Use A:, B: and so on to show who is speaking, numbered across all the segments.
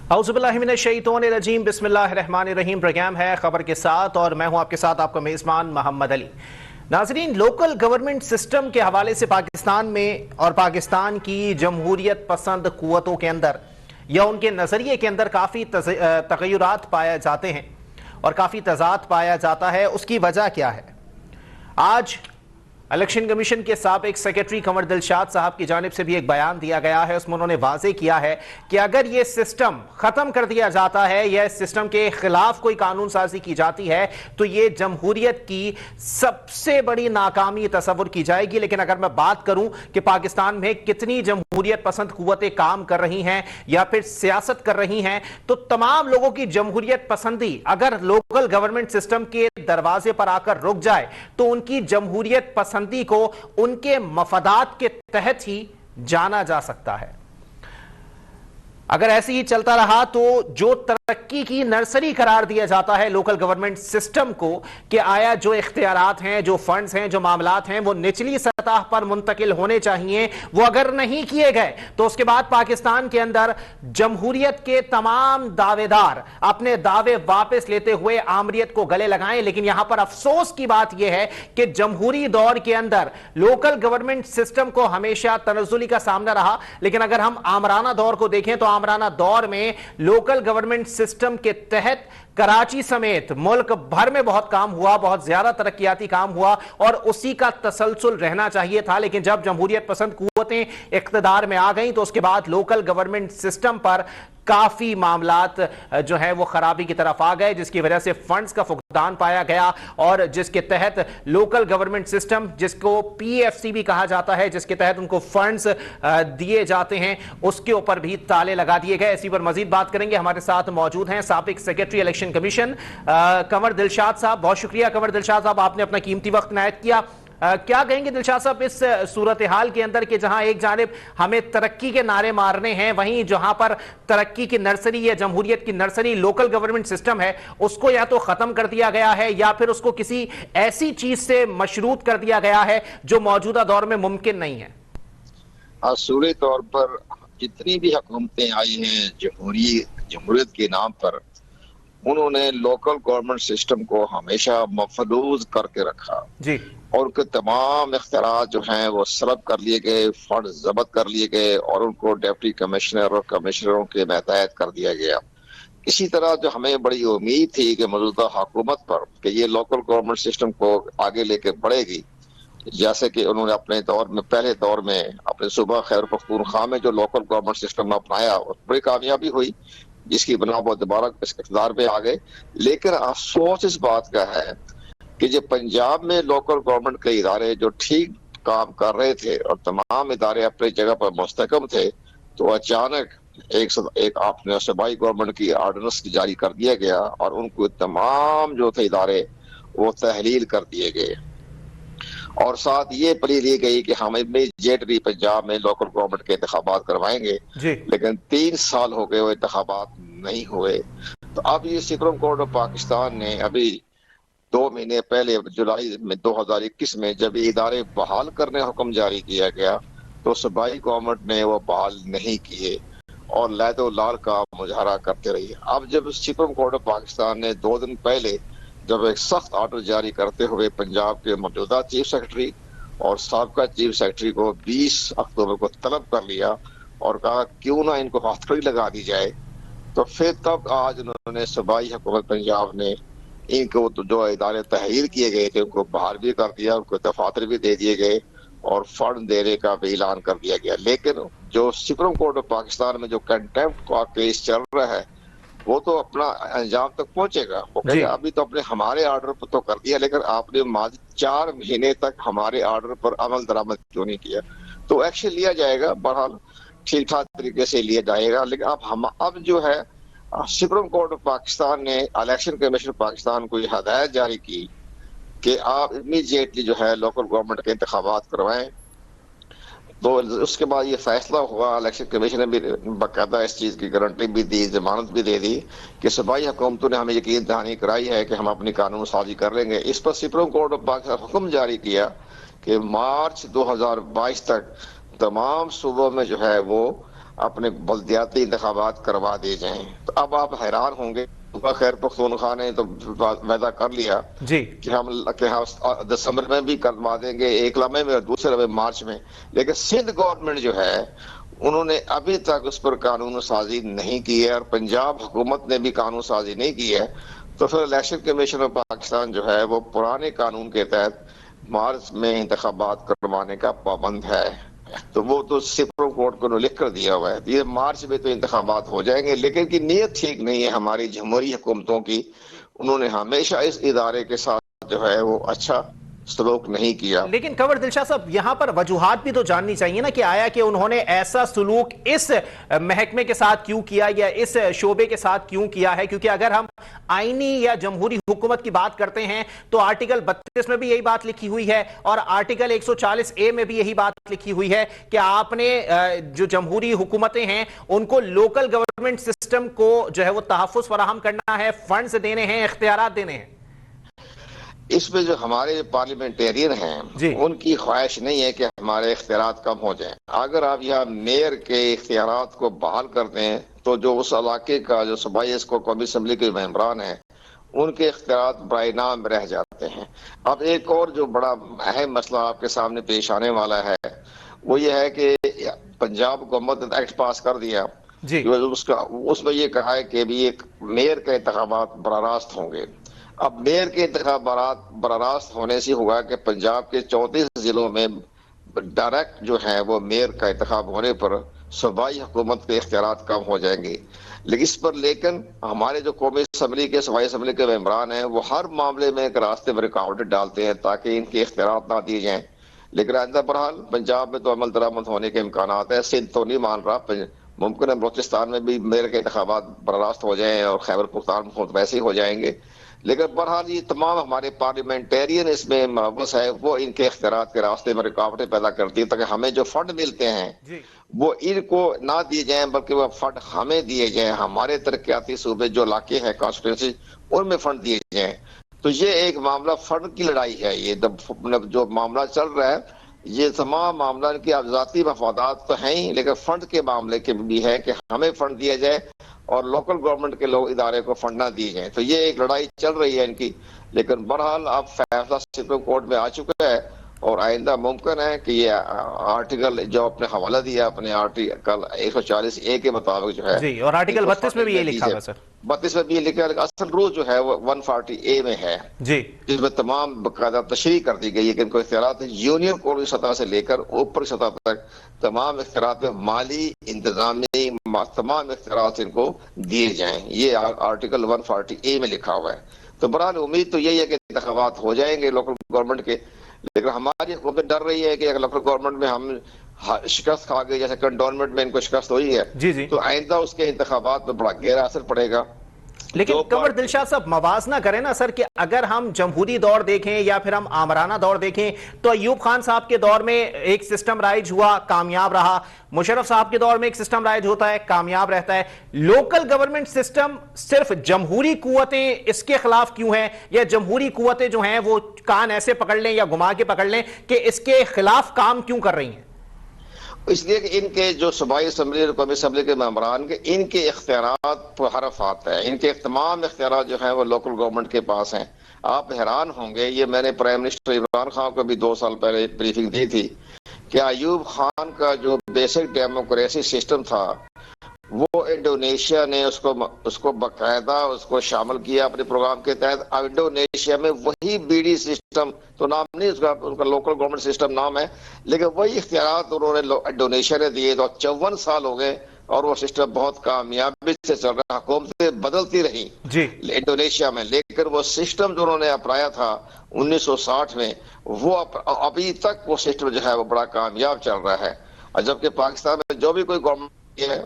A: औज़ुबिल्लाहिमिनश्शैतानिर्रजीम बिस्मिल्लाहिर्रहमानिर्रहीम। प्रोग्राम है खबर के साथ और मैं हूं आपके साथ आपका मेज़बान मोहम्मद अली। नाज़रीन, लोकल गवर्नमेंट सिस्टम के हवाले से पाकिस्तान में और पाकिस्तान की जमहूरियत पसंद कुव्वतों के अंदर या उनके नज़रिए के अंदर काफ़ी तग़य्युरात पाए जाते हैं और काफ़ी तज़ाद पाया जाता है। उसकी वजह क्या है? आज इलेक्शन कमीशन के साबिक़ सेक्रेटरी कंवर दिलशाद साहब की जानिब से भी एक बयान दिया गया है। उसमें उन्होंने वाज़े किया है कि अगर ये सिस्टम ख़त्म कर दिया जाता है या इस सिस्टम के खिलाफ कोई कानून साजी की जाती है तो ये जमहूरियत की सबसे बड़ी नाकामी तस्वुर की जाएगी। लेकिन अगर मैं बात करूं कि पाकिस्तान में कितनी जमहूरियत पसंद कुव्वतें काम कर रही हैं या फिर सियासत कर रही हैं, तो तमाम लोगों की जमहूरियत पसंदी अगर लोकल गवर्नमेंट सिस्टम के दरवाजे पर आकर रुक जाए तो उनकी जमहूरियत पसंदी को उनके मफादात के तहत ही जाना जा सकता है। अगर ऐसे ही चलता रहा तो जो तरक्की की नर्सरी करार दिया जाता है लोकल गवर्नमेंट सिस्टम को कि आया जो इख्तियारात हैं, जो फंड्स हैं, जो मामलात हैं वो निचली सतह पर मुंतकिल होने चाहिए, वो अगर नहीं किए गए तो उसके बाद पाकिस्तान के अंदर जमहूरियत के तमाम दावेदार अपने दावे वापस लेते हुए आमरीत को गले लगाएं। लेकिन यहां पर अफसोस की बात यह है कि जमहूरी दौर के अंदर लोकल गवर्नमेंट सिस्टम को हमेशा तनज़्ज़ुली का सामना रहा। लेकिन अगर हम आमराना दौर को देखें तो आमराना दौर में लोकल गवर्नमेंट सिस्टम के तहत कराची समेत मुल्क भर में बहुत काम हुआ, बहुत ज्यादा तरक्याती काम हुआ और उसी का तसलसल रहना चाहिए था। लेकिन जब जमहूरियत पसंद कुव्वतें इख्तिदार में आ गई तो उसके बाद लोकल गवर्नमेंट सिस्टम पर काफी मामलात जो है वो खराबी की तरफ आ गए, जिसकी वजह से फंड्स का फुकदान पाया गया और जिसके तहत लोकल गवर्नमेंट सिस्टम, जिसको पीएफसी भी कहा जाता है, जिसके तहत उनको फंड्स दिए जाते हैं, उसके ऊपर भी ताले लगा दिए गए। इसी पर मजीद बात करेंगे। हमारे साथ मौजूद हैं साबिक़ secretary election commission Kanwar Dilshad साहब। बहुत शुक्रिया कंवर दिलशाद साहब, आपने अपना कीमती वक्त इनायत किया। क्या कहेंगे दिलशाद साहब इस सूरत हाल के अंदर कि जहां एक जानिब हमें तरक्की के नारे मारने हैं, वहीं जहां पर तरक्की की नर्सरी या जमहूरियत की नर्सरी लोकल गवर्नमेंट सिस्टम है उसको या तो खत्म कर दिया गया है या फिर उसको किसी ऐसी चीज से मशरूत कर दिया गया है जो मौजूदा दौर में मुमकिन नहीं है?
B: असूली तौर पर जितनी भी हुकूमतें आई हैं जमहूरियत के नाम पर, उन्होंने लोकल गवर्नमेंट सिस्टम को हमेशा मफलूज करके रखा
A: जी,
B: और उनके तमाम इख्तियारात जो हैं वो सलब कर लिए गए, फंड जब्त कर लिए गए और उनको डिप्टी कमिश्नर और कमिश्नरों के महतायत कर दिया गया। इसी तरह जो हमें बड़ी उम्मीद थी कि मौजूदा हुकूमत पर कि ये लोकल गवर्नमेंट सिस्टम को आगे लेके बढ़ेगी, जैसे कि उन्होंने अपने दौर में पहले दौर में अपने सूबा खैबर पख्तूनख्वा में जो लोकल गवर्नमेंट सिस्टम अपनाया बड़ी कामयाबी हुई, जिसकी बना पर दोबारा इख्तियार पे आ गए। लेकिन अफसोस इस बात का है कि जो पंजाब में लोकल गवर्नमेंट के इदारे जो ठीक काम कर रहे थे और तमाम इदारे अपनी जगह पर मुस्तकम थे, तो अचानक एक आपने सूबाई गवर्नमेंट की ऑर्डिनेंस जारी कर दिया गया और उनको तमाम जो थे इदारे वो तहलील कर दिए गए और साथ ये प्ली ली गई कि हम इमीडिएटली पंजाब में लोकल गवर्नमेंट के इंतखाबात करवाएंगे। लेकिन 3 साल हो गए वो इंतखाबात नहीं हुए। तो अब ये सुप्रीम कोर्ट ऑफ पाकिस्तान ने अभी 2 महीने पहले जुलाई में 2021 में जब इदारे बहाल करने हुक्म जारी किया गया तो सूबाई गवर्नमेंट ने वो बहाल नहीं किए और लैदो लाल का मुजाहरा करते रही। अब जब सुप्रीम कोर्ट ऑफ पाकिस्तान ने 2 दिन पहले जब एक सख्त ऑर्डर जारी करते हुए पंजाब के मौजूदा चीफ सेक्रेटरी और साबका चीफ सेक्रेटरी को 20 अक्टूबर को तलब कर लिया और कहा क्यों ना इनको हथकड़ी लगा दी जाए, तो फिर तब आज उन्होंने सूबाई हुकूमत पंजाब ने इनको जो इदारे तहरीर किए गए थे उनको बहाल भी कर दिया, उनको दफातर भी दे दिए गए और फंड देने का भी ऐलान कर दिया गया। लेकिन जो सुप्रीम कोर्ट ऑफ पाकिस्तान में जो कंटेम्प्ट का केस चल रहा है वो तो अपना अंजाम तक पहुंचेगा। वो कहेगा अभी तो अपने हमारे ऑर्डर पर तो कर दिया, लेकिन आपने माजी 4 महीने तक हमारे ऑर्डर पर अमल दरामद क्यों नहीं किया? तो एक्शन लिया जाएगा, बहरहाल ठीक ठाक तरीके से लिया जाएगा। लेकिन अब जो है सुप्रीम कोर्ट ऑफ पाकिस्तान ने इलेक्शन कमीशन पाकिस्तान को यह हदायत जारी की कि आप इमीडिएटली जो है लोकल गवर्नमेंट के इंतखाबात करवाएं। तो उसके बाद ये फैसला हुआ, इलेक्शन कमीशन ने भी बाकायदा इस चीज़ की गारंटी भी दी, जमानत भी दे दी कि सूबाई हुकूमतों ने हमें यकीन दहानी कराई है कि हम अपनी कानून साजी कर लेंगे। इस पर सुप्रीम कोर्ट ऑफ पाकिस्तान हुक्म जारी किया कि मार्च 2022 तक तमाम सूबों में जो है वो اپنے بلدیاتی انتخابات کروا دیے جائیں. تو اب آپ حیران ہوں گے، خیر پختونخوا نے تو وعدہ کر لیا
A: جی
B: کہ ہم دسمبر میں بھی کروا دیں گے، ایک لمحے میں اور دوسرے لمحے مارچ میں. لیکن سندھ گورنمنٹ جو ہے انہوں نے ابھی تک اس پر قانون سازی نہیں کی ہے، اور پنجاب حکومت نے بھی قانون سازی نہیں کی ہے. تو پھر الیکشن کمیشن آف پاکستان جو ہے وہ پرانے قانون کے تحت مارچ میں انتخابات کروانے کا پابند ہے. تو وہ تو سپریم کورٹ کو لکھ کر دیا ہوا ہے. یہ مارچ میں تو انتخابات ہو جائیں گے، لیکن کی نیت ٹھیک نہیں ہے ہماری جمہوری حکومتوں کی. انہوں نے ہمیشہ اس ادارے کے ساتھ جو ہے وہ اچھا سلوک نہیں کیا.
A: لیکن کنور دلشاہ صاحب، یہاں پر وجوہات بھی تو جاننی چاہیے نا کہ آیا کہ انہوں نے ایسا سلوک اس محکمے کے ساتھ کیوں کیا یا اس شعبے کے ساتھ کیوں کیا ہے. کیونکہ اگر ہم آئینی یا جمہوری حکومت کی بات کرتے ہیں تو آرٹیکل 32 میں بھی یہی بات لکھی ہوئی ہے، اور آرٹیکل 140A میں بھی یہی بات لکھی ہوئی ہے کہ آپ نے جو جمہوری حکومتیں ہیں ان کو لوکل گورنمنٹ سسٹم کو جو ہے وہ تحفظ فراہم کرنا ہے، فنڈز دینے ہیں، اختیارات دینے ہیں.
B: اس میں جو ہمارے پارلیمنٹیرین ہیں ان کی خواہش نہیں ہے کہ ہمارے اختیارات کم ہو جائیں. اگر آپ یہاں میئر کے اختیارات کو بحال کرتے ہیں تو جو اس علاقے کا جو صوبائی قومی اسمبلی کے ممبران ہیں ان کے اختیارات برائے نام رہ جاتے ہیں. اب ایک اور جو بڑا اہم مسئلہ آپ کے سامنے پیش آنے والا ہے وہ یہ ہے کہ پنجاب حکومت نے ایکٹ پاس کر دیا اس میں یہ کہا ہے کہ بھی ایک میئر کے انتخابات براہ راست ہوں گے. اب میئر کے انتخابات براہ راست ہونے سے ہوگا کہ پنجاب کے 34 ضلعوں میں ڈائریکٹ جو ہے وہ میئر کا انتخاب ہونے پر صوبائی حکومت کے اختیارات کم ہو جائیں گے. لیکن ہمارے جو قومی اسمبلی کے صوبائی اسمبلی کے ممبران ہیں وہ ہر معاملے میں ایک راستے میں رکاوٹیں ڈالتے ہیں تاکہ ان کے اختیارات نہ دیے جائیں. لیکن آئندہ بہرحال پنجاب میں تو عمل درآمد ہونے کے امکانات ہیں. سندھ تو نہیں مان رہا، ممکن ہے بلوچستان میں بھی میئر کے انتخابات براہ راست ہو جائیں اور خیبر پختونخوا ویسے ہی ہو جائیں گے. لیکن بہرحال یہ تمام ہمارے پارلیمنٹیرین اس میں ملوث ہے، وہ ان کے اختیارات کے راستے میں رکاوٹیں پیدا کرتی ہیں تاکہ ہمیں جو فنڈ ملتے ہیں وہ ان کو نہ دیے جائیں بلکہ وہ فنڈ ہمیں دیے جائیں. ہمارے ترقیاتی صوبے جو علاقے ہیں کانسٹیٹوئنسی ان میں فنڈ دیے جائیں. تو یہ ایک معاملہ فنڈ کی لڑائی ہے. یہ جو معاملہ چل رہا ہے یہ تمام معاملہ ان کی ذاتی مفادات تو ہیں ہی، لیکن فنڈ کے معاملے کے بھی ہے کہ ہمیں فنڈ دیا جائے اور لوکل گورنمنٹ کے لوگ ادارے کو فنڈ نہ دیے جائیں. تو یہ ایک لڑائی چل رہی ہے ان کی. لیکن بہرحال اب فیصلہ سپریم کورٹ میں آ چکا ہے اور آئندہ ممکن ہے کہ یہ آرٹیکل جو اپنے حوالہ دیا اپنے آرٹیکل 140A کے مطابق جو ہے
A: جی، اور آرٹیکل 32 میں بھی یہ لکھا ہوا سر.
B: 32 میں بھی یہ لکھا ہے. اصل رول جو ہے وہ 140A میں ہے
A: جی،
B: جس میں تمام باقاعدہ تشریح کر دی گئی ہے کہ ان کو اختیارات یونین کوڈ سطح سے لے کر اوپر سطح تک تمام اختیارات مالی انتظامی تمام اختیارات ان کو دیے جائیں. یہ آرٹیکل 140A میں لکھا ہوا ہے. تو بہرحال امید تو یہی ہے کہ انتخابات ہو جائیں گے لوکل گورنمنٹ کے. لیکن ہماری حکومت ڈر رہی ہے کہ اگر لوکل گورنمنٹ میں ہم شکست کھا گئے جیسے کنٹونمنٹ میں ان کو شکست ہوئی ہے تو آئندہ اس کے انتخابات میں بڑا گہرا اثر پڑے گا.
A: لیکن کنور دلشاہ صاحب موازنہ کریں نا سر کہ اگر ہم جمہوری دور دیکھیں یا پھر ہم آمرانہ دور دیکھیں تو ایوب خان صاحب کے دور میں ایک سسٹم رائج ہوا، کامیاب رہا. مشرف صاحب کے دور میں ایک سسٹم رائج ہوتا ہے، کامیاب رہتا ہے. لوکل گورنمنٹ سسٹم صرف جمہوری قوتیں اس کے خلاف کیوں ہیں، یا جمہوری قوتیں جو ہیں وہ کان ایسے پکڑ لیں یا گھما کے پکڑ لیں کہ اس کے خلاف کام کیوں کر رہی ہیں؟
B: اس لیے کہ ان کے جو صوبائی اسمبلی اور قومی اسمبلی کے ممبران کے ان کے اختیارات پر حرف آتا ہے. ان کے تمام اختیارات جو ہیں وہ لوکل گورنمنٹ کے پاس ہیں. آپ حیران ہوں گے، یہ میں نے پرائم منسٹر عمران خان کو بھی 2 سال پہلے بریفنگ دی تھی کہ ایوب خان کا جو بیسک ڈیموکریسی سسٹم تھا وہ انڈونیشیا نے اس کو باقاعدہ اس کو شامل کیا اپنے پروگرام کے تحت. انڈونیشیا میں وہی BD سسٹم تو نام نہیں اس کا، ان کا لوکل گورنمنٹ سسٹم نام ہے، لیکن وہی اختیارات انہوں نے انڈونیشیا نے دیے. تو 54 سال ہو گئے اور وہ سسٹم بہت کامیابی سے چل رہا. حکومتیں بدلتی رہی انڈونیشیا میں، لیکن وہ سسٹم جو انہوں نے اپنایا تھا 1960 میں وہ ابھی تک وہ سسٹم جو ہے وہ بڑا کامیاب چل رہا ہے. اور جبکہ پاکستان میں جو بھی کوئی گورنمنٹ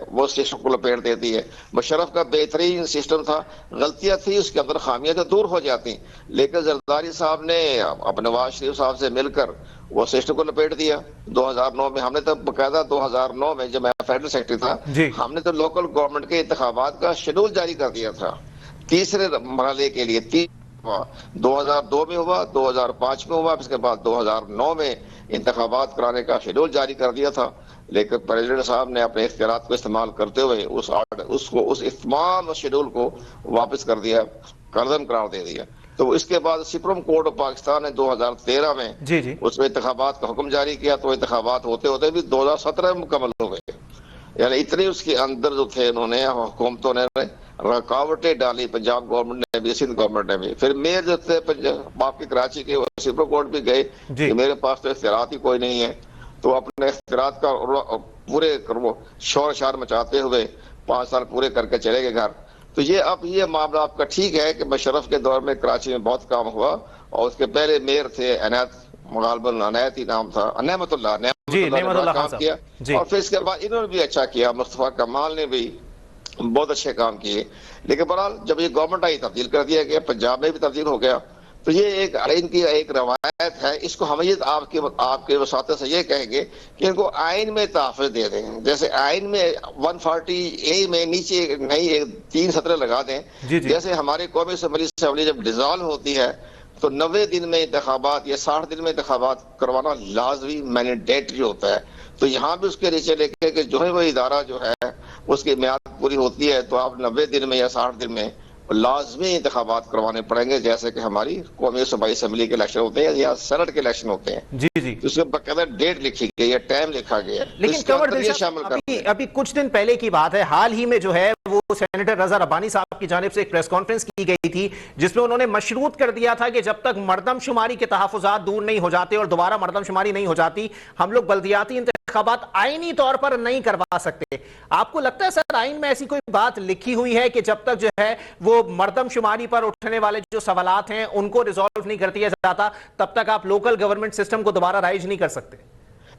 B: وہ سسٹم کو لپیٹ دیتی ہے. مشرف کا بہترین سسٹم تھا، غلطیاں تھی اس کے اندر، خامیاں تو دور ہو جاتی، لیکن زرداری صاحب نے اپنے نواز شریف صاحب سے مل کر وہ سسٹم کو لپیٹ دیا. 2009 میں ہم نے تو باقاعدہ 2009 میں جب میں فیڈرل سیکرٹری تھا ہم نے تو لوکل گورنمنٹ کے انتخابات کا شیڈول جاری کر دیا تھا تیسرے مرحلے کے لیے. 2002 میں ہوا، 2005 میں ہوا، اس کے بعد 2009 میں انتخابات کرانے کا شیڈول جاری کر دیا تھا. لیکن پریزیڈنٹ صاحب نے اپنے اختیارات کو استعمال کرتے ہوئے اس تمام شیڈول کو واپس کر دیا، کردم قرار دے دیا۔ تو اس کے بعد سپریم کورٹ آف پاکستان نے 2013 میں اس میں انتخابات کا حکم جاری کیا، تو انتخابات ہوتے ہوتے بھی 2017 میں مکمل ہو گئے۔ یعنی اتنی اس کے اندر جو تھے انہوں نے حکومتوں نے رکاوٹیں ڈالی، پنجاب گورنمنٹ نے بھی، سندھ گورنمنٹ نے بھی۔ پھر میئر جو تھے باپ کی کراچی کے، وہ سپریم کورٹ بھی گئے کہ میرے پاس تو اختیارات ہی کوئی نہیں ہے، تو اپنے اختیارات کا پورے شور شار مچاتے ہوئے 5 سال پورے کر کے چلے گئے گھر۔ تو یہ معاملہ آپ کا ٹھیک ہے کہ مشرف کے دور میں کراچی میں بہت کام ہوا، اور اس کے پہلے میئر تھے عنایت، غالباً عنایت ہی نام تھا، نعمت اللہ نے کام کیا، اور پھر اس کے بعد انہوں نے بھی اچھا کیا، مصطفیٰ کمال نے بھی بہت اچھے کام کیے۔ لیکن بہرحال جب یہ گورنمنٹ آئی تبدیل کر دیا گیا، پنجاب میں بھی تبدیل ہو گیا۔ تو یہ ایک آئین کی ایک روایت ہے، اس کو ہم یہ آپ کے وساطت سے یہ کہیں گے کہ ان کو آئین میں تحفظ دے دیں، جیسے آئین میں 140A میں نیچے نئی 3 سطریں لگا دیں۔ جیسے ہمارے قومی اسمبلی جب ڈیزالو ہوتی ہے تو 90 دن میں انتخابات یا 60 دن میں انتخابات کروانا لازمی مینڈیٹری ہوتا ہے۔ تو یہاں بھی اس کے نیچے لکھے کہ جو ہے وہ ادارہ جو ہے اس کی میعاد پوری ہوتی ہے تو آپ 90 دن میں یا 60 دن میں لازمی انتخابات کروانے پڑیں گے، جیسے کہ ہماری قومی صوبائی اسمبلی کے الیکشن ہوتے ہیں یا سینٹ کے الیکشن ہوتے ہیں۔ اس میں باقاعدہ ڈیٹ لکھی گئی ہے، ٹائم لکھا گیا ہے۔
A: لیکن قمر دلشاد، ابھی کچھ دن پہلے کی بات ہے، حال ہی میں جو ہے وہ سینیٹر رضا ربانی صاحب کی جانب سے ایک پریس کانفرنس کی گئی تھی جس میں انہوں نے مشروط کر دیا تھا کہ جب تک مردم شماری کے تحفظات دور نہیں ہو جاتے اور دوبارہ مردم شماری نہیں ہو جاتی، ہم لوگ بلدیاتی انتخابات آئینی طور پر نہیں کروا سکتے۔ آپ کو لگتا ہے سر آئین میں ایسی کوئی بات لکھی ہوئی ہے کہ جب تک جو ہے وہ مردم شماری پر اٹھنے والے جو سوالات ہیں ان کو ریزالو نہیں کر دیا جاتا تب تک آپ لوکل گورنمنٹ سسٹم کو دوبارہ رائج نہیں کر سکتے؟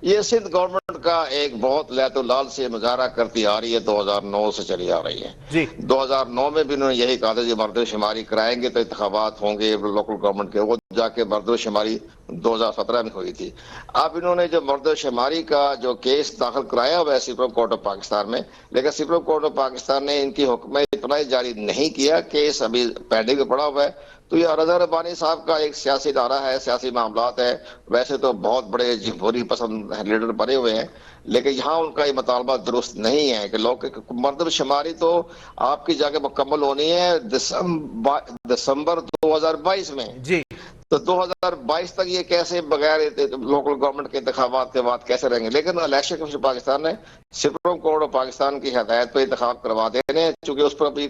B: یہ سندھ گورنمنٹ کا ایک بہت لیت و لال سے مظاہرہ کرتی آ رہی ہے، 2009 سے چلی آ رہی ہے۔ 2009 میں بھی انہوں نے یہی کہا تھا کہ مردم شماری کرائیں گے تو انتخابات ہوں گے لوکل گورنمنٹ کے، وہ جا کے مردم شماری 2017 میں ہوئی تھی۔ اب انہوں نے جو مردم شماری کا جو کیس داخل کرایا ہوا ہے سپریم کورٹ آف پاکستان میں، لیکن سپریم کورٹ آف پاکستان نے ان کی حکم اطلاع جاری نہیں کیا، کیس ابھی پینڈنگ میں پڑا ہوا ہے۔ تو یہ رضا ربانی صاحب کا ایک سیاسی ادارہ ہے، سیاسی معاملات ہے، ویسے تو بہت بڑے جمہوری پسند لیڈر بنے ہوئے ہیں، لیکن یہاں ان کا یہ مطالبہ درست نہیں ہے کہ مردم شماری تو آپ کی جگہ مکمل ہونی ہے دسمبر 2022 میں۔ تو 2022 تک یہ کیسے بغیر لوکل گورنمنٹ کے انتخابات کے بعد کیسے رہیں گے؟ لیکن الیکشن کمیشن پاکستان نے سپریم کورٹ آف پاکستان کی ہدایت پہ انتخاب کروا دینے ہیں، چونکہ اس پر ابھی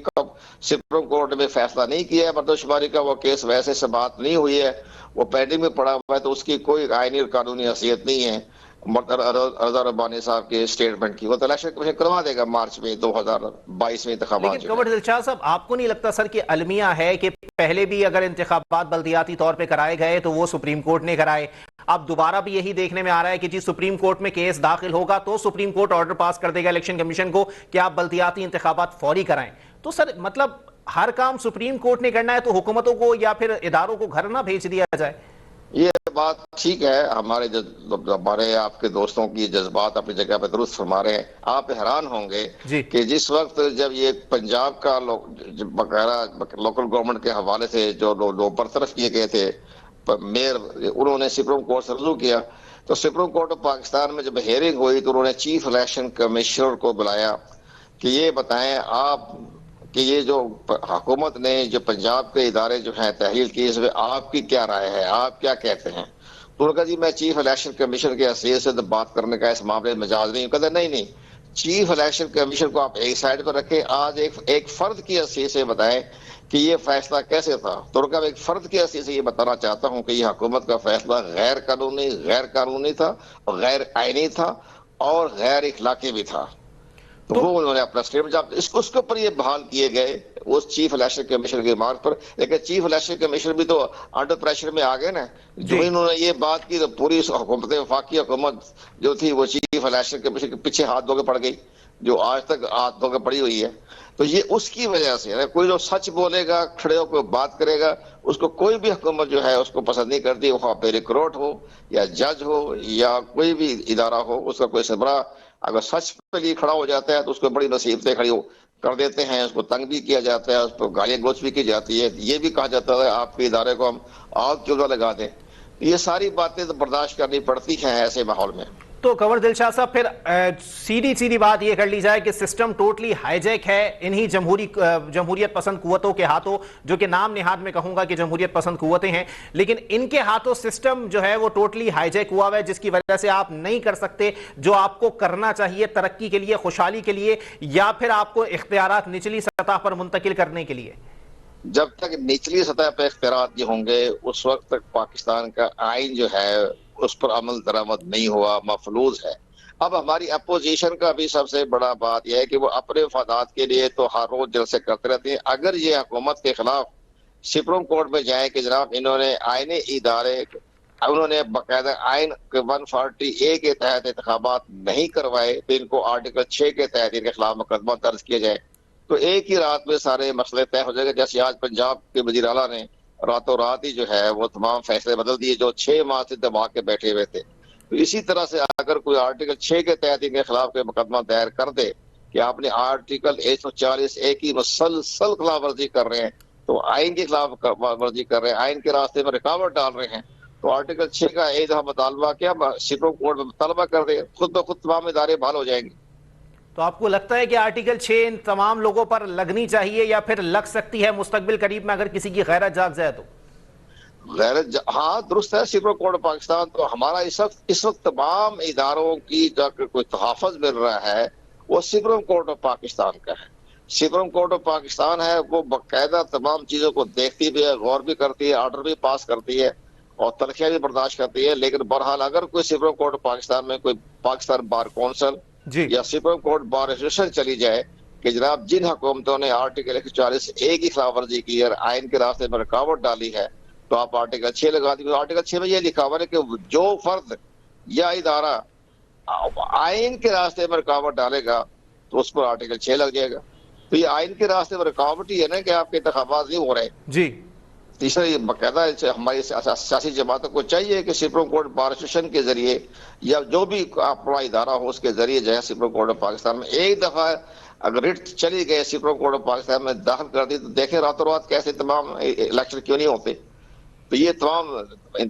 B: سپریم کورٹ نے فیصلہ نہیں کیا ہے مردم شماری کا، وہ کیس ویسے سے بات نہیں ہوئی ہے، وہ پینڈنگ میں پڑا ہوا ہے، تو اس کی کوئی آئینی اور قانونی حیثیت نہیں ہے رضا ربانی صاحب کے اسٹیٹمنٹ کی۔ وہ تو الیکشن کمیشن کروا دے گا مارچ میں 2022 میں انتخابات۔
A: لیکن قمر دلشاد صاحب، آپ کو نہیں لگتا سر کہ المیہ ہے کہ پہلے بھی اگر انتخابات بلدیاتی طور پہ کرائے گئے تو وہ سپریم کورٹ نے کرائے، اب دوبارہ بھی یہی دیکھنے میں آ رہا ہے کہ جی سپریم کورٹ میں کیس داخل ہوگا تو سپریم کورٹ آرڈر پاس کر دے گا الیکشن کمیشن کو کہ آپ بلدیاتی انتخابات فوری کرائیں؟ تو سر مطلب ہر کام سپریم کورٹ نے کرنا ہے تو حکومتوں کو یا پھر اداروں کو گھر نہ بھیج دیا جائے؟
B: یہ بات ٹھیک ہے، ہمارے آپ کے دوستوں کی جذبات اپنی جگہ پہ درست فرما رہے ہیں۔ آپ حیران ہوں گے کہ جس وقت جب یہ پنجاب کا بقیرہ لوکل گورنمنٹ کے حوالے سے جو لوگ برطرف کیے گئے تھے میئر، انہوں نے سپریم کورٹ سے رجوع کیا، تو سپریم کورٹ آف پاکستان میں جب ہیئرنگ ہوئی تو انہوں نے چیف الیکشن کمشنر کو بلایا کہ یہ بتائیں آپ کہ یہ جو حکومت نے جو پنجاب کے ادارے جو ہیں تحلیل کی، اس میں آپ کی کیا رائے ہے، آپ کیا کہتے ہیں؟ تو انہوں نے کہا جی میں چیف الیکشن کمیشن کے حیثیت سے بات کرنے کا اس معاملے میں مجاز نہیں ہوں۔ کہتے نہیں، چیف الیکشن کمیشن کو آپ ایک سائڈ پر رکھیں، آج ایک فرد کی حیثیت سے بتائیں کہ یہ فیصلہ کیسے تھا۔ تو انہوں نے کہا ایک فرد کی حیثیت سے یہ بتانا چاہتا ہوں کہ یہ حکومت کا فیصلہ غیر قانونی تھا، غیر آئینی تھا اور غیر اخلاقی بھی تھا۔ تو وہ انہوں نے اپنا اسٹیٹمنٹ اس کے اوپر یہ بحال کیے گئے اس چیف الیکشن کمیشن کے مارک پر، لیکن چیف الیکشن کمیشن بھی تو انڈر پریشر میں آ گئے نا، جو انہوں نے یہ بات کی تو پوری حکومت وفاقی حکومت جو تھی وہ چیف الیکشن کمیشن کے پیچھے ہاتھ دھو کے پڑ گئی، جو آج تک ہاتھ دھو کے پڑی ہوئی ہے۔ تو یہ اس کی وجہ سے کوئی جو سچ بولے گا، کھڑے ہو کے بات کرے گا، اس کو کوئی بھی حکومت جو ہے اس کو پسند نہیں کرتی، وہ بیریکروٹ ہو یا جج ہو یا کوئی بھی ادارہ ہو، اس کا کوئی سربراہ اگر سچ پہ لیے کھڑا ہو جاتا ہے تو اس کو بڑی مصیبتیں کھڑی کر دیتے ہیں، اس کو تنگ بھی کیا جاتا ہے، اس کو گالیاں گلوچ بھی کی جاتی ہے، یہ بھی کہا جاتا ہے آپ کے ادارے کو ہم آگ کیوں نہ لگا دیں۔ یہ ساری باتیں تو برداشت کرنی پڑتی ہیں ایسے ماحول میں۔
A: तो कंवर दिलशाद साहब, फिर सीधी सीधी बात ये कर ली जाए कि सिस्टम टोटली हाईजैक है इन्हीं जमहूरियत पसंद कुव्वतों के हाथों, जो कि नाम निहाद में कहूंगा कि जमहूरियत पसंद कुव्वतें हैं, लेकिन इनके हाथों सिस्टम जो है वो टोटली हाईजैक हुआ है, जिसकी वजह से आप नहीं कर सकते जो आपको करना चाहिए तरक्की के लिए, खुशहाली के लिए, या फिर आपको इख्तियारात निचली सतह पर मुंतकिल करने के लिए?
B: जब तक निचली सतह पर इख्तियारात नहीं होंगे उस वक्त तक पाकिस्तान का आइन जो है उस पर अमल दरामद नहीं हुआ, मफलूज है। अब हमारी अपोजिशन का भी सबसे बड़ा बात यह है कि वो अपने मफादात के लिए तो हर रोज जलसे करते रहते हैं। अगर ये हुकूमत के खिलाफ सुप्रीम कोर्ट में जाए कि जनाब इन्होंने आईनी इदारे, उन्होंने बाकायदा आइन 140A के तहत इंतखाबात नहीं करवाए, तो इनको आर्टिकल 6 के तहत इनके खिलाफ मुकदमा दर्ज किया जाए, तो एक ही रात में सारे मसले तय हो जाएंगे। जैसे आज पंजाब के वजीर आला ने रातों रात ही जो है वो तमाम फैसले बदल दिए जो 6 माह से दबा के बैठे हुए थे। तो इसी तरह से अगर कोई आर्टिकल 6 के तहत इनके खिलाफ कोई मुकदमा दायर कर दे कि आपने आर्टिकल 140A की मुसलसल खिलाफ वर्जी कर रहे हैं, तो आइन के खिलाफ वर्जी कर रहे हैं, आइन के रास्ते में रुकावट डाल रहे हैं, तो आर्टिकल 6 का एक दफा मुतालबा क्या सुप्रीम कोर्ट में मुतालबा कर दे, खुद ब खुद तमाम इदारे बहाल हो जाएंगे। तो
A: आपको लगता है कि आर्टिकल 6 इन तमाम लोगों पर लगनी चाहिए, या फिर लग सकती है मुस्तकबिल करीब में अगर किसी की गैरत जाग जाए तो?
B: हाँ दुरुस्त है। सुप्रीम कोर्ट ऑफ पाकिस्तान तो हमारा इस वक्त तमाम इदारों की कोई तहफ़्फ़ुज़ मिल रहा है वो सुप्रीम कोर्ट ऑफ पाकिस्तान का है। सुप्रीम कोर्ट ऑफ पाकिस्तान है वो बाकायदा तमाम चीजों को देखती भी है, गौर भी करती है, ऑर्डर भी पास करती है और तलखियां भी बर्दाश्त करती है। लेकिन बहरहाल अगर कोई सुप्रीम कोर्ट ऑफ पाकिस्तान में कोई पाकिस्तान बार कौंसिल या सुप्रीम कोर्ट बार एसोसिएशन चली जाए कि जनाब जिन हुकूमतों ने आर्टिकल 140A की खिलाफ वर्जी की है, आइन के रास्ते में रुकावट डाली है, तो आप आर्टिकल 6 लगा दी। आर्टिकल 6 में यह लिखा हुआ है कि जो फर्द या इदारा आइन के रास्ते में रुकावट डालेगा तो उस पर आर्टिकल 6 लग जाएगा। तो ये आइन के रास्ते में रुकावट ही है ना कि आपके इंतखाबात नहीं हो रहे जी। तीसरा ये बाकायदा हमारी सियासी जमातों को चाहिए कि सुप्रीम कोर्ट बार एसोसिएशन के जरिए या जो भी अपना इदारा हो उसके जरिए जो है सुप्रीम कोर्ट ऑफ पाकिस्तान में एक दफा अगर रिट चली गए सुप्रीम कोर्ट ऑफ पाकिस्तान में दाखिल कर दी, तो देखें रातों रात कैसे तमाम इलेक्शन क्यों नहीं होते। तो ये तमाम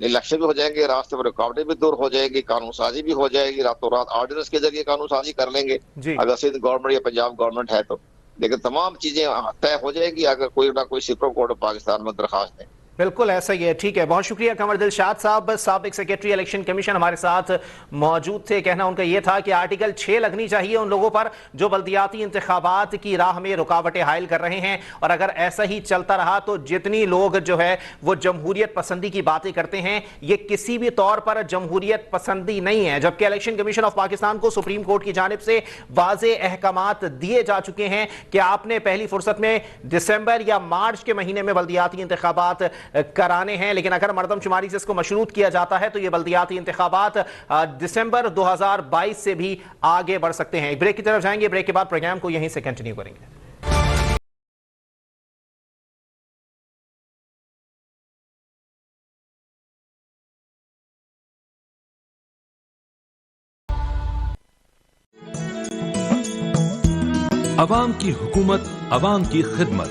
B: इलेक्शन भी हो जाएंगे, रास्ते में रुकावटें भी दूर हो जाएगी, कानून साजी भी हो जाएगी, रातों रात ऑर्डिनेंस के जरिए कानून साजी कर लेंगे अगर सिंध गवर्नमेंट या पंजाब गवर्नमेंट है तो। लेकिन तमाम चीजें तय हो जाएगी अगर कोई ना कोई सुप्रीम कोर्ट ऑफ पाकिस्तान में दरखास्त है।
A: बिल्कुल ऐसा ही है। ठीक है, बहुत शुक्रिया कंवर दिलशाद साहब, साबिक सेक्रेटरी इलेक्शन कमीशन हमारे साथ मौजूद थे। कहना उनका यह था कि आर्टिकल 6 लगनी चाहिए उन लोगों पर जो बल्दियाती इंतखाबात की राह में रुकावटें हायल कर रहे हैं, और अगर ऐसा ही चलता रहा तो जितनी लोग जो है वो जमहूरियत पसंदी की बातें करते हैं, ये किसी भी तौर पर जमहूरियत पसंदी नहीं है। जबकि इलेक्शन कमीशन ऑफ पाकिस्तान को सुप्रीम कोर्ट की जानिब से वाज़े अहकामात दिए जा चुके हैं कि आपने पहली फुर्सत में दिसंबर या मार्च के महीने में बल्दियाती इंतखाबात कराने हैं, लेकिन अगर मर्दमशुमारी से इसको मशरूत किया जाता है तो ये बल्दियाती इंतखाबात दिसंबर 2022 से भी आगे बढ़ सकते हैं। ब्रेक की तरफ जाएंगे, ब्रेक के बाद प्रोग्राम को यहीं से कंटिन्यू करेंगे।
C: अवाम की हुकूमत, अवाम की खिदमत,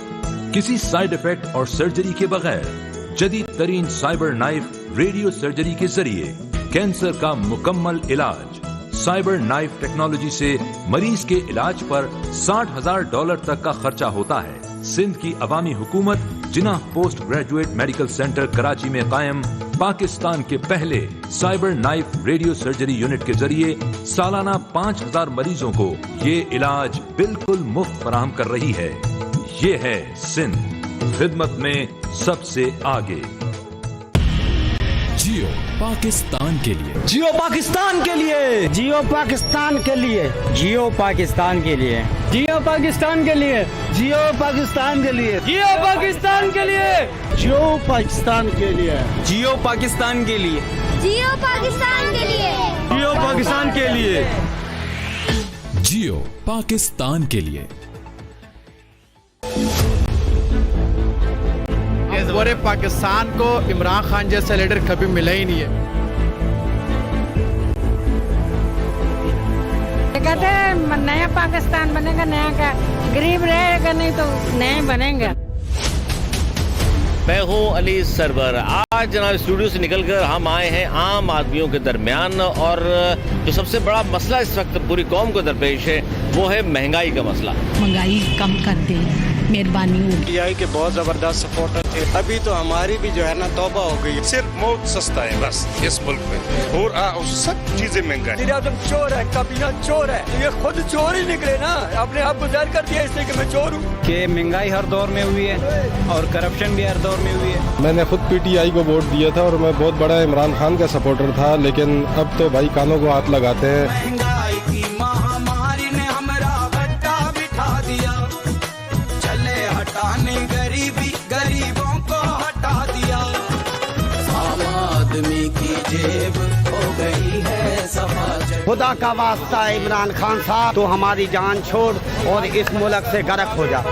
C: किसी साइड इफेक्ट और सर्जरी के बगैर जदीद तरीन साइबर नाइफ रेडियो सर्जरी के जरिए कैंसर का मुकम्मल इलाज। साइबर नाइफ टेक्नोलॉजी से मरीज के इलाज पर $60,000 तक का खर्चा होता है। सिंध की अवामी हुकूमत Jinnah post graduate medical centre Karachi में कायम पाकिस्तान के पहले cyber knife radio surgery unit के जरिए सालाना 5,000 मरीजों को ये इलाज बिल्कुल मुफ्त फराहम कर रही है। ये है सिंध, खिदमत में सबसे आगे।
D: जियो पाकिस्तान के लिए,
E: जियो पाकिस्तान के लिए,
F: जियो पाकिस्तान के लिए,
E: जियो पाकिस्तान के लिए,
F: जियो पाकिस्तान के लिए,
E: जियो पाकिस्तान के लिए,
F: जियो पाकिस्तान के लिए,
E: जियो पाकिस्तान के लिए,
F: जियो पाकिस्तान के लिए,
G: जियो पाकिस्तान के लिए,
E: जियो पाकिस्तान के लिए,
D: जियो पाकिस्तान के लिए।
H: पूरे पाकिस्तान को इमरान खान जैसा लीडर कभी मिला ही नहीं है।
I: कहते हैं नया पाकिस्तान बनेगा, नया का गरीब रहेगा नहीं तो नया बनेगा।
J: میں ہوں علی سرور. آج جناب اسٹوڈیو سے نکل کر ہم آئے ہیں عام آدمیوں کے درمیان, اور جو سب سے بڑا مسئلہ اس وقت پوری قوم کو درپیش ہے وہ ہے مہنگائی کا مسئلہ.
I: महंगाई कम कर दे, मेहरबानी होगी.
E: पीटीआई के बहुत जबरदस्त सपोर्टर थे. अभी तो हमारी भी जो है ना तौबा हो गई.
K: सिर्फ मौत सस्ता है बस इस मुल्क में, और सब चीजें महंगा है.
E: आजम चोर है, काबीना चोर है, ये खुद चोर ही निकले ना. अपने आप को जाहिर कर दिया इससे कि मैं चोर हूँ. कि महंगाई हर दौर में हुई है और करप्शन भी हर दौर में हुई है.
L: मैंने खुद पीटीआई को वोट दिया था और मैं बहुत बड़ा इमरान खान का सपोर्टर था, लेकिन अब तो भाई कानों को हाथ लगाते हैं.
M: महंगाई की महामारी ने हमारा गड्ढा बिठा दिया. चले हटाने गरीबी, गरीबों को हटा दिया. आम आदमी की जेब हो गई है सफाच.
F: खुदा का वास्ता इमरान खान साहब, तो हमारी जान छोड़ और इस मुल्क से गर्क हो जा.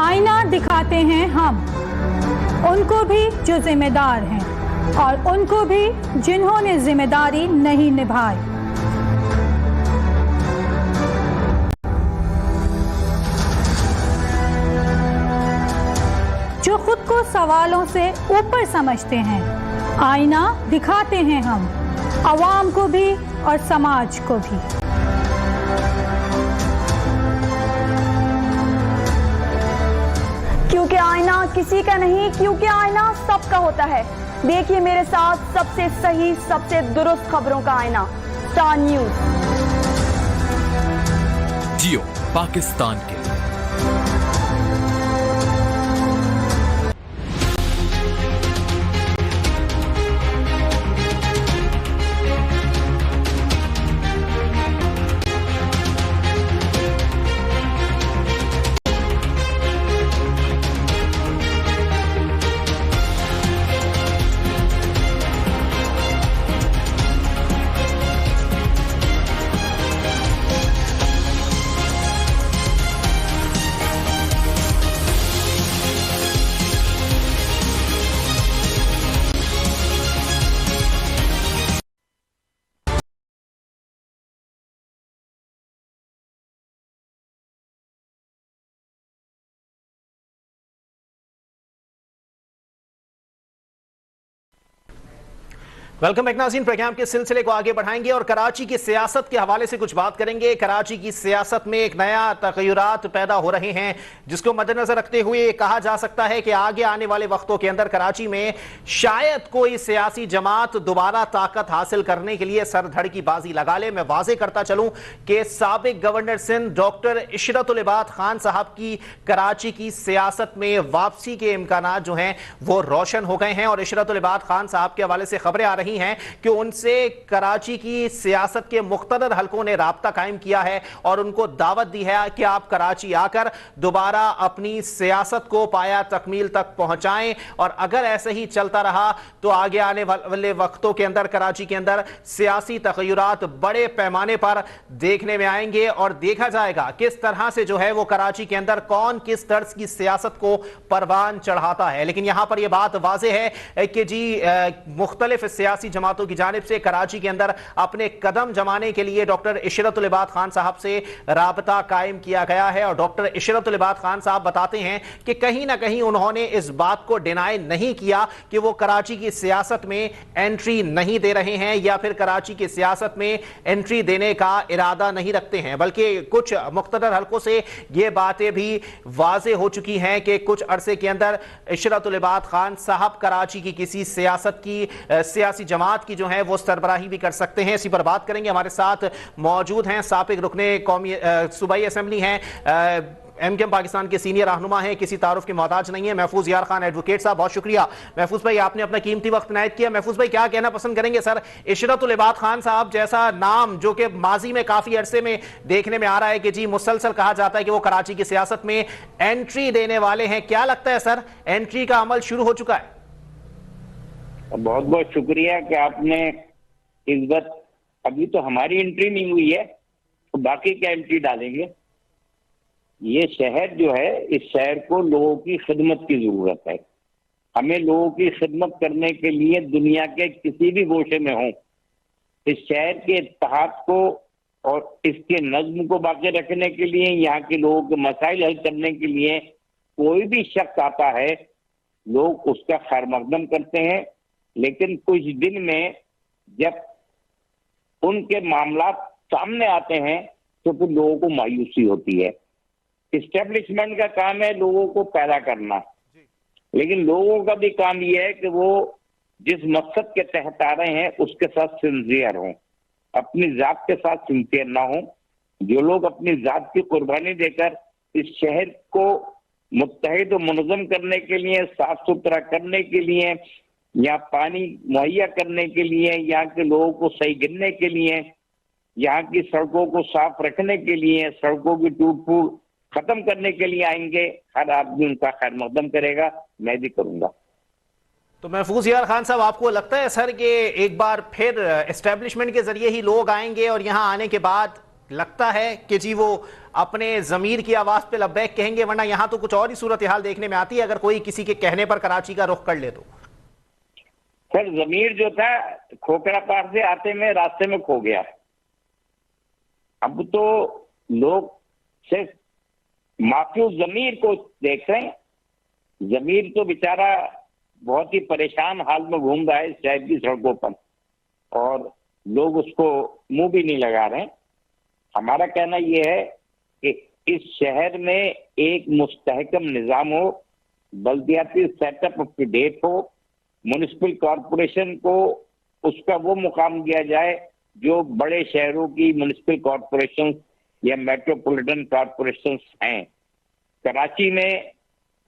I: आईना दिखाते हैं हम उनको भी जो जिम्मेदार हैं, और उनको भी जिन्होंने जिम्मेदारी नहीं निभाई. जो खुद को सवालों से ऊपर समझते हैं. आईना दिखाते हैं हम अवाम को भी और समाज को भी.
G: क्योंकि आईना किसी का नहीं, क्योंकि आईना सबका होता है. देखिए मेरे साथ सबसे सही, सबसे दुरुस्त खबरों का आईना, स्टार न्यूज.
D: जियो पाकिस्तान के लिए.
A: वेलकम बैक नाज़रीन. प्रोग्राम के सिलसिले को आगे बढ़ाएंगे और कराची की सियासत के हवाले से कुछ बात करेंगे. कराची की सियासत में एक नया तग़य्युरात पैदा हो रहे हैं, जिसको मद्देनजर रखते हुए कहा जा सकता है कि आगे आने वाले वक्तों के अंदर कराची में शायद कोई सियासी जमात दोबारा ताकत हासिल करने के लिए सरधड़ की बाजी लगा ले. मैं वाज़े करता चलूं कि साबिक गवर्नर सिंध डॉक्टर इशरतुल इबाद खान साहब की कराची की सियासत में वापसी के इम्कानात जो हैं वो रोशन हो गए हैं, और इशरतुल इबाद खान साहब के हवाले से खबरें आ रही हैं कि उनसे कराची की सियासत के मुख्तलिफ हलकों ने राब्ता कायम किया है और उनको दावत दी है कि आप कराची आकर दोबारा अपनी सियासत को पाया तकमील तक पहुंचाएं. और अगर ऐसे ही चलता रहा तो आगे आने वाले वक्तों के अंदर कराची के अंदर सियासी तग़य्युरात बड़े पैमाने पर देखने में आएंगे, और देखा जाएगा किस तरह से जो है वो कराची के अंदर कौन किस तर्ज की सियासत को परवान चढ़ाता है. लेकिन यहां पर यह बात वाज़ेह है कि जी मुख्तलिफ सियासी जमातों की जानिब से कराची के अंदर अपने कदम जमाने के लिए डॉक्टर इशरतुल इबाद खान साहब से राबता कायम किया गया है. और डॉक्टर इशरतुल इबाद खान साहब बताते हैं कि कहीं ना कहीं उन्होंने इस बात को डिनाई नहीं किया कि वो कराची की सियासत में एंट्री नहीं दे रहे हैं या फिर कराची की सियासत में एंट्री देने का इरादा नहीं रखते हैं, बल्कि कुछ मुख्तलिफ हलकों से ये बातें भी वाज़ेह हो चुकी हैं कि कुछ अरसे के अंदर इशरतुल इबाद खान साहब कराची की किसी सियासत की सियासी जमात की जो है वो सरबराही भी कर सकते हैं. इसी पर बात करेंगे. हमारे साथ मौजूद हैं साबिक रुकने कौमी सूबाई असेंबली हैं, एमकेएम पाकिस्तान के सीनियर रहनुमा हैं, किसी तारुफ के मोहताज नहीं है, महफूज यार खान एडवोकेट साहब. बहुत शुक्रिया महफूज भाई, आपने अपना कीमती वक्त इनायत किया. महफूज भाई, क्या कहना पसंद करेंगे सर, इशरतुल इबाद खान साहब जैसा नाम जो कि माजी में काफी अरसे में देखने में आ रहा है कि जी मुसलसल कहा जाता है कि वो कराची की सियासत में एंट्री देने वाले हैं, क्या लगता है सर एंट्री का अमल शुरू हो चुका है?
N: बहुत बहुत शुक्रिया कि आपने इस वक्त, अभी तो हमारी एंट्री नहीं हुई है तो बाकी क्या एंट्री डालेंगे. ये शहर जो है, इस शहर को लोगों की खिदमत की जरूरत है. ہمیں لوگوں کی خدمت کرنے کے لیے دنیا کے کسی بھی گوشے میں ہوں، اس شہر کے اتحاد کو اور اس کے نظم کو باقی رکھنے کے لیے، یہاں کے لوگوں کے مسائل حل کرنے کے لیے کوئی بھی شخص آتا ہے لوگ اس کا خیر مقدم کرتے ہیں، لیکن کچھ دن میں جب ان کے معاملات سامنے آتے ہیں تو پھر لوگوں کو مایوسی ہوتی ہے۔ اسٹیبلشمنٹ کا کام ہے لوگوں کو پیدا کرنا، لیکن لوگوں کا بھی کام یہ ہے کہ وہ جس مقصد کے تحت آ رہے ہیں اس کے ساتھ سنسیئر ہوں، اپنی ذات کے ساتھ سنسیئر نہ ہوں۔ جو لوگ اپنی ذات کی قربانی دے کر اس شہر کو متحد و منظم کرنے کے لیے، صاف ستھرا کرنے کے لیے، یہاں پانی مہیا کرنے کے لیے، یہاں کے لوگوں کو صحیح گننے کے لیے، یہاں کی سڑکوں کو صاف رکھنے کے لیے، سڑکوں کی ٹوٹ پھوٹ ختم کرنے کے لیے آئیں گے، ہر آدمی ان کا خیر مقدم کرے گا، میں بھی کروں گا۔
A: تو محفوظ یار خان صاحب، آپ کو لگتا ہے سر کہ ایک بار پھر اسٹیبلشمنٹ کے ذریعے ہی لوگ آئیں گے اور یہاں آنے کے بعد لگتا ہے کہ جی وہ اپنے ضمیر کی آواز پہ لبیک کہیں گے، ورنہ یہاں تو کچھ اور ہی صورتحال دیکھنے میں آتی ہے اگر کوئی کسی کے کہنے پر کراچی کا رخ کر لے تو؟
N: سر ضمیر جو تھا کھوکھرا پار سے آتے میں راستے میں کھو گیا، اب تو لوگ صرف معفی ضمیر کو دیکھ رہے ہیں۔ ضمیر تو بیچارہ بہت ہی پریشان حال میں گھوم رہا ہے اس شہر کی سڑکوں پر، اور لوگ اس کو منہ بھی نہیں لگا رہے ہیں۔ ہمارا کہنا یہ ہے کہ اس شہر میں ایک مستحکم نظام ہو، بلدیاتی set up up to date ہو، میونسپل کارپوریشن کو اس کا وہ مقام دیا جائے جو بڑے شہروں کی میونسپل کارپوریشن یا میٹروپولیٹن کارپوریشن ہیں۔ کراچی میں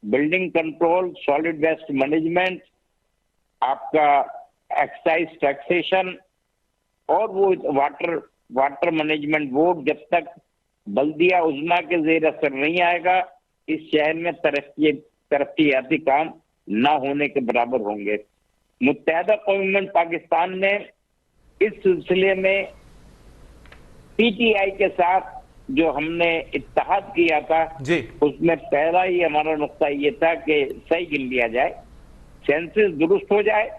N: building control, solid waste management, آپ کا ایکسائز ٹیکسیشن اور وہ واٹر مینجمنٹ بورڈ جب تک بلدیہ عظمیٰ کے زیر اثر نہیں آئے گا اس شہر میں ترقیاتی کام نہ ہونے کے برابر ہوں گے۔ متحدہ قوم پاکستان نے اس سلسلے میں پی ٹی آئی کے ساتھ جو ہم نے اتحاد کیا تھا اس میں پہلا ہی ہمارا نقطہ یہ تھا کہ صحیح گن لیا جائے، سینسس درست ہو جائے،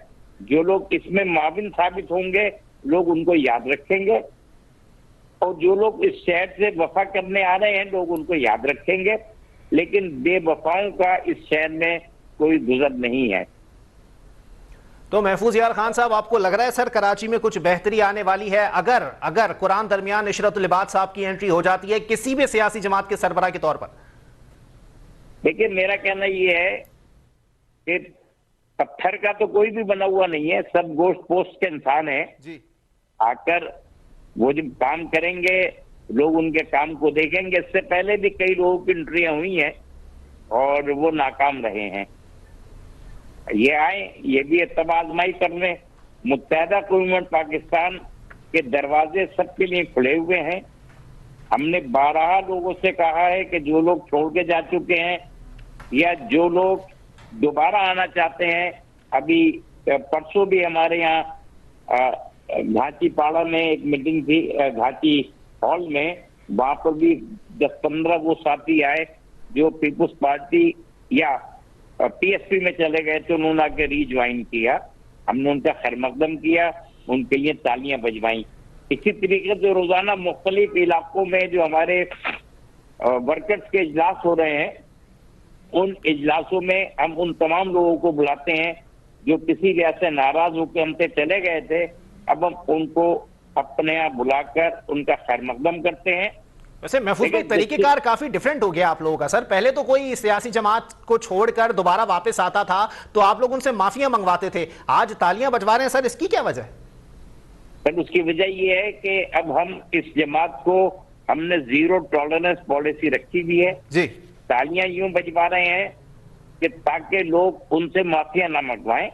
N: جو لوگ اس میں معاون ثابت ہوں گے لوگ ان کو یاد رکھیں گے، اور جو لوگ اس شہر سے وفا کرنے آ رہے ہیں لوگ ان کو یاد رکھیں گے، لیکن بے وفاؤں کا اس شہر میں کوئی گزر نہیں ہے۔
A: تو محفوظ یار خان صاحب، آپ کو لگ رہا ہے سر کراچی میں کچھ بہتری آنے والی ہے اگر قرآن درمیان عشرت العباد صاحب کی انٹری ہو جاتی ہے کسی بھی سیاسی جماعت کے سربراہ کے طور پر؟
N: دیکھیے میرا کہنا یہ ہے کہ پتھر کا تو کوئی بھی بنا ہوا نہیں ہے، سب گوشت پوست کے انسان ہیں۔ آ کر وہ جب کام کریں گے لوگ ان کے کام کو دیکھیں گے۔ اس سے پہلے بھی کئی لوگوں کی انٹریاں ہوئی ہیں اور وہ ناکام رہے ہیں۔ یہ آئیں، یہ بھی اتباع آزمائی کرنے۔ متحدہ قوم پاکستان کے دروازے سب کے لیے کھلے ہوئے ہیں۔ ہم نے بارہا لوگوں سے کہا ہے کہ جو لوگ چھوڑ کے جا چکے ہیں یا جو لوگ دوبارہ آنا چاہتے ہیں، ابھی پرسوں بھی ہمارے یہاں گھاٹی پاڑا میں ایک میٹنگ تھی، گھاٹی ہال میں، وہاں پر بھی 10-15 وہ ساتھی آئے جو پیپلز پارٹی یا پی ایس پی میں چلے گئے تھے، انہوں نے آ کے ری جوائن کیا، ہم نے ان کا خیر مقدم کیا، ان کے لیے تالیاں بجوائیں۔ اسی طریقے سے روزانہ مختلف علاقوں میں جو ہمارے ورکرز کے اجلاس ہو رہے ہیں، ان اجلاسوں میں ہم ان تمام لوگوں کو بلاتے ہیں جو کسی وجہ سے ناراض ہو کے ہم سے چلے گئے تھے، اب ہم ان کو اپنے یہاں بلا کر ان کا خیر مقدم کرتے ہیں۔
A: ویسے محفوظ بھائی طریقہ کار کافی ڈیفرنٹ ہو گیا آپ لوگوں کا سر۔ پہلے تو کوئی سیاسی جماعت کو چھوڑ کر دوبارہ واپس آتا تھا تو آپ لوگ ان سے معافیاں منگواتے تھے، آج تالیاں بجوا رہے ہیں سر، اس کی کیا وجہ ہے؟
N: سر اس کی وجہ یہ ہے کہ اب ہم اس جماعت کو ہم نے زیرو ٹالرنس پالیسی رکھی ہوئی ہے۔
A: جی
N: تالیاں یوں بجوا رہے ہیں کہ تاکہ لوگ ان سے معافیاں نہ منگوائیں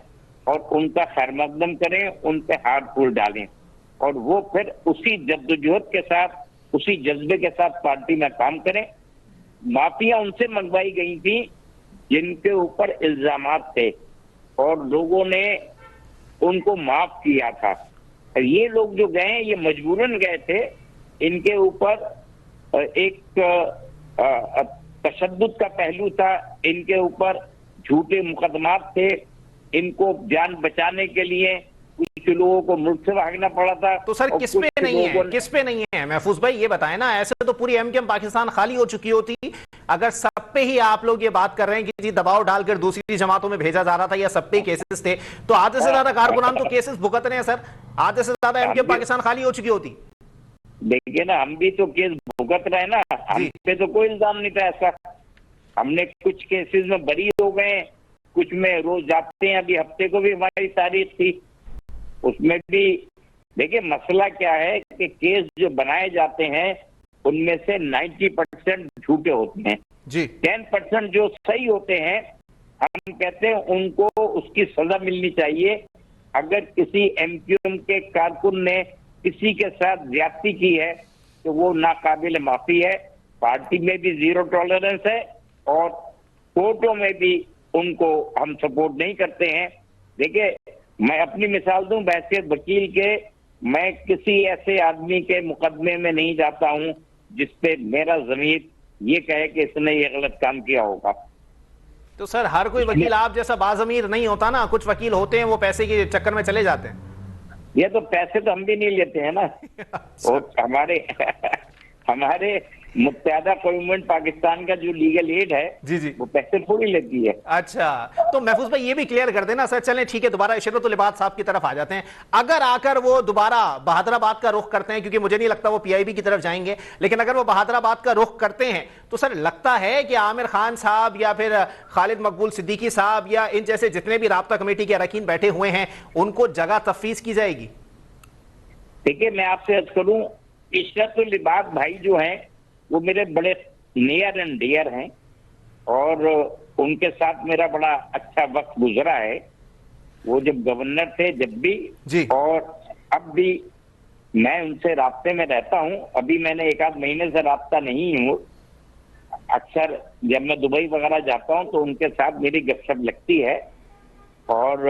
N: اور ان کا خیر مقدم کریں، ان پہ ہاتھ پھول ڈالیں، اور وہ پھر اسی جدوجہد کے ساتھ، اسی جذبے کے ساتھ پارٹی میں کام کریں۔ معافیاں ان سے منگوائی گئی تھیں جن کے اوپر الزامات تھے اور لوگوں نے ان کو معاف کیا تھا۔ یہ لوگ جو گئے ہیں یہ مجبوراً گئے تھے، ان کے اوپر ایک تشدد کا پہلو تھا، ان کے اوپر झूठे मुकदमात थे, इनको जान बचाने के लिए कुछ लोगों को मुल्क से भागना पड़ा था।
A: तो सर किस पे नहीं है, किस पे नहीं है महफूज भाई, ये बताएं ना। ऐसे तो पूरी एमकेएम पाकिस्तान खाली हो चुकी होती अगर सब पे ही आप लोग ये बात कर रहे हैं कि जी दबाव डालकर दूसरी जमातों में भेजा जा रहा था या सब पे केसेस थे, तो आधे से ज्यादा कारकुनान तो केसेस भुगत रहे हैं सर, आधे से ज्यादा एमकेएम पाकिस्तान खाली हो चुकी होती।
N: देखिए ना, हम भी तो केस भुगत रहे ना, हम पे तो कोई इल्जाम नहीं था ऐसा। हमने कुछ केसेस में बरी हो गए, कुछ में रोज जाते हैं, अभी हफ्ते को भी हमारी तारीख थी, उसमें भी। देखिए मसला क्या है कि केस जो बनाए जाते हैं उनमें से 90% झूठे होते हैं
A: जी,
N: 10% जो सही होते हैं हम कहते हैं उनको उसकी सजा मिलनी चाहिए। अगर किसी एमक्यूएम के कारकुन ने किसी के साथ ज्यादती की है तो वो नाकाबिल माफी है। पार्टी में भी जीरो टॉलरेंस है और कोर्टों में भी उनको हम सपोर्ट नहीं करते हैं। देखिए मैं अपनी मिसाल दूं, बहैसियत वकील के मैं किसी ऐसे आदमी के मुकदमे में नहीं जाता हूं जिसपे मेरा ज़मीर ये कहे कि इसने ये गलत काम किया होगा।
A: तो सर हर कोई वकील आप जैसा बाज़मीर नहीं होता ना, कुछ वकील होते हैं वो पैसे के चक्कर में चले जाते हैं।
N: ये तो पैसे तो हम भी नहीं लेते हैं ना, और हमारे मुत्तहदा गवर्नमेंट पाकिस्तान का जो लीगल एड है
A: जी जी
N: वो पैसे थोड़ी लेती है।
A: अच्छा, तो महफूज भाई ये भी क्लियर कर देना सर। चलें ठीक है, दोबारा इशरतुल इबाद साहब की तरफ आ जाते हैं। अगर आकर वो दोबारा बहादुराबाद का रुख करते हैं, क्योंकि मुझे नहीं लगता वो पीआईबी की तरफ जाएंगे, लेकिन अगर वो बहादुराबाद का रुख करते हैं तो सर लगता है कि आमिर खान साहब या फिर खालिद मकबूल सिद्दीकी साहब या इन जैसे जितने भी राब्ता कमेटी के अरकान बैठे हुए हैं उनको जगह तफवीज की जाएगी?
N: देखिए मैं आपसे अर्ज करूं, इशरतुल इबाद भाई जो हैं वो मेरे बड़े नियर एंड डियर हैं और उनके साथ मेरा बड़ा अच्छा वक्त गुजरा है। वो जब गवर्नर थे जब भी
A: जी, और
N: अब भी मैं उनसे राब्ते में रहता हूं। अभी मैंने एक आध महीने से राब्ता नहीं हूं। अक्सर जब मैं दुबई वगैरह जाता हूं तो उनके साथ मेरी गपशप लगती है, और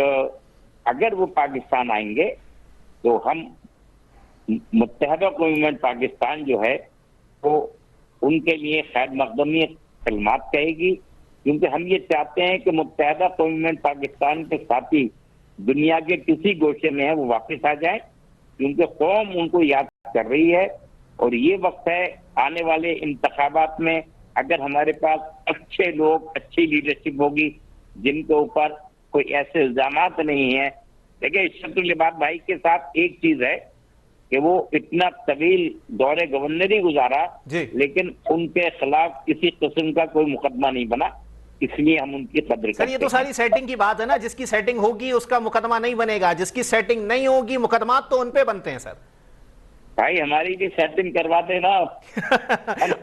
N: अगर वो पाकिस्तान आएंगे तो हम मुत्तहदा गवर्नमेंट पाकिस्तान जो है वो उनके लिए खैर मकदमी कलमात कहेगी, क्योंकि हम ये चाहते हैं कि मुत्तहदा गवर्नमेंट पाकिस्तान के साथी दुनिया के किसी गोशे में है वो वापस आ जाए, क्योंकि कौम उनको याद कर रही है। और ये वक्त है आने वाले इंतखाबात में अगर हमारे पास अच्छे लोग, अच्छी लीडरशिप होगी जिनके ऊपर कोई ऐसे इल्जामात नहीं है। देखिए इशरतुल इबाद भाई के साथ एक चीज है कि वो इतना तवील दौरे गवर्नरी गुजारा लेकिन उनके खिलाफ किसी किस्म का कोई मुकदमा नहीं बना, इसलिए हम उनकी कदर करते हैं।
A: सर ये तो सारी सेटिंग की बात है ना, जिसकी सेटिंग होगी उसका मुकदमा नहीं बनेगा, जिसकी सेटिंग नहीं होगी मुकदमा तो उन पे बनते हैं। सर
N: भाई हमारी भी सेटिंग करवा देना।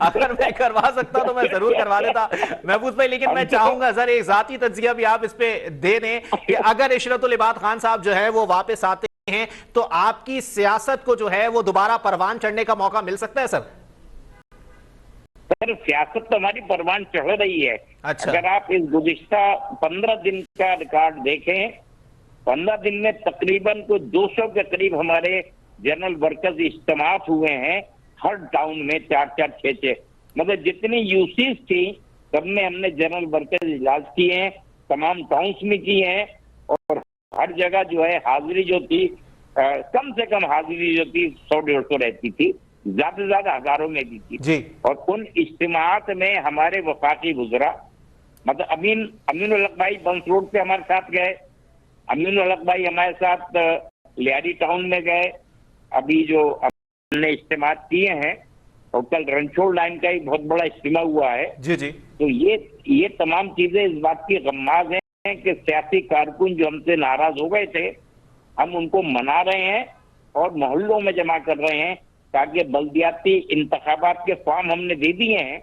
A: अगर मैं करवा सकता तो मैं जरूर करवा देता महफूज भाई, लेकिन मैं चाहूंगा सर एक जाती तज्जिया भी आप इस पे दे दें कि अगर इशरतुल इबाद खान साहब जो है वो वापस आते हैं तो आपकी सियासत को जो है वो दोबारा परवान चढ़ने का मौका मिल सकता है। सर
N: सियासत तो हमारी परवान चढ़ रही है।
A: अच्छा।
N: अगर आप इस गुज़िश्ता 15 दिन का रिकॉर्ड देखें, 15 दिन में तकरीबन को 200 के करीब हमारे जनरल वर्कर्स इज्तिमात हुए हैं हर टाउन में, 4-4, 6-6, मतलब जितनी यूसीज थी सब में हमने जनरल वर्कर्स इजलास किए हैं, तमाम टाउन्स में किए हैं, और हर जगह जो है हाजिरी जो थी कम से कम हाजिरी जो थी 100-150 रहती थी, ज्यादा से ज्यादा हजारों में भी थी
A: जी।
N: और उन इज्तिमात में हमारे वफाकी गुजरा, मतलब अमीनुल हक भाई बंस रोड पे हमारे साथ गए, अमीनुल हक भाई हमारे साथ लियारी टाउन में गए, अभी जो हमने इज्तिमात किए हैं, और कल रणछोड़ लाइन का ही बहुत बड़ा इज्तिमा हुआ है
A: जी जी।
N: तो ये तमाम चीजें इस बात की गम्माज हैं कि सियासी कारकुन जो हमसे नाराज हो गए थे हम उनको मना रहे हैं और मोहल्लों में जमा कर रहे हैं, ताकि बल्दियाती इंतखाबात के फॉर्म हमने दे दिए हैं,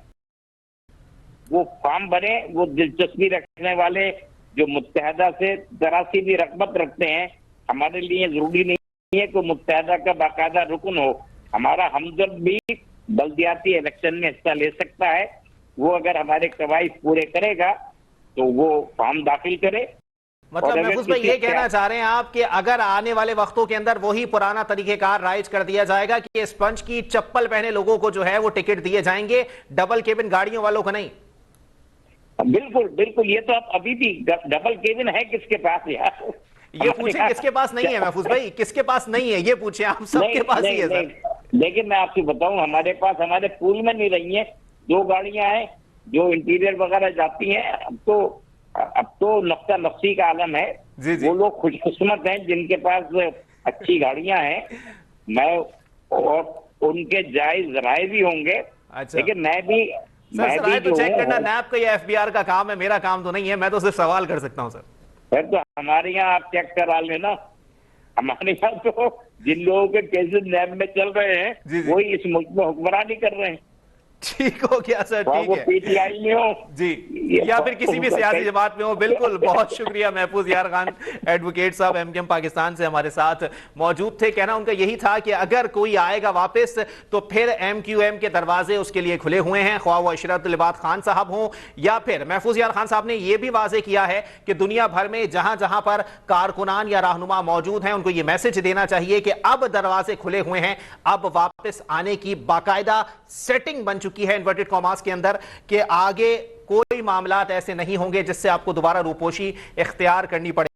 N: वो फॉर्म भरे। वो दिलचस्पी रखने वाले जो मुत्तहदा से जरा सी भी रग़बत रखते हैं, हमारे लिए जरूरी नहीं है कि मुत्तहदा का बाकायदा रुकन हो, हमारा हमदर्द भी बल्दियाती इलेक्शन में हिस्सा ले सकता है। वो अगर हमारे कवायद पूरे करेगा तो वो फॉर्म दाखिल करे।
A: मतलब महफूज भाई ये कहना चाह रहे हैं आप कि अगर आने वाले वक्तों के अंदर वही पुराना तरीकेकार राइज कर दिया जाएगा कि स्पंज की चप्पल पहने लोगों को जो है वो टिकट दिए जाएंगे, डबल केबिन गाड़ियों वालों को नहीं?
N: बिल्कुल बिल्कुल, ये तो आप अभी भी डबल केबिन है किसके पास यार?
A: ये पूछे किसके पास नहीं है महफूज भाई, किसके पास नहीं है ये पूछे आप, सबके पास ही है सर।
N: लेकिन मैं आपसे बताऊं, हमारे पास हमारे पूल में नहीं रही है, 2 गाड़ियां हैं जो इंटीरियर वगैरह जाती हैं। अब तो नक्शा नक्शी का आलम है। वो लोग खुशकिस्मत हैं जिनके पास अच्छी गाड़ियां हैं, मैं और उनके जायज राय भी होंगे।
A: अच्छा।
N: लेकिन मैं भी
A: तो चेक करना नैब का या एफबीआर का काम है, मेरा काम तो नहीं है, मैं तो सिर्फ सवाल कर सकता हूं सर।
N: सर तो हमारे यहाँ आप चेक करा लेना, हमारे यहाँ तो जिन लोगों के केसेस नैब में चल रहे हैं वही इस मुल्क में हुक्मरानी कर रहे हैं।
A: ठीक हो गया सर, ठीक है।
N: पीटीआई में हो
A: जी या फिर किसी भी सियासी जमात में हो। बिल्कुल, बहुत शुक्रिया महफूज यार खान एडवोकेट साहब एमकेएम पाकिस्तान से हमारे साथ मौजूद थे। कहना उनका यही था कि अगर कोई आएगा वापस तो फिर एमक्यूएम के दरवाजे उसके लिए खुले हुए हैं, ख्वाह वो इशरत लिबात खान साहब हों या फिर महफूज यार खान साहब ने यह भी वाजे किया है कि दुनिया भर में जहां जहां पर कारकुनान या रहनुमा मौजूद हैं उनको यह मैसेज देना चाहिए कि अब दरवाजे खुले हुए हैं, अब वापस आने की बाकायदा सेटिंग बन चुकी है इन्वर्टेड कॉमास के अंदर कि आगे कोई मामलात ऐसे नहीं होंगे जिससे आपको दोबारा रूपोशी इख्तियार करनी पड़े।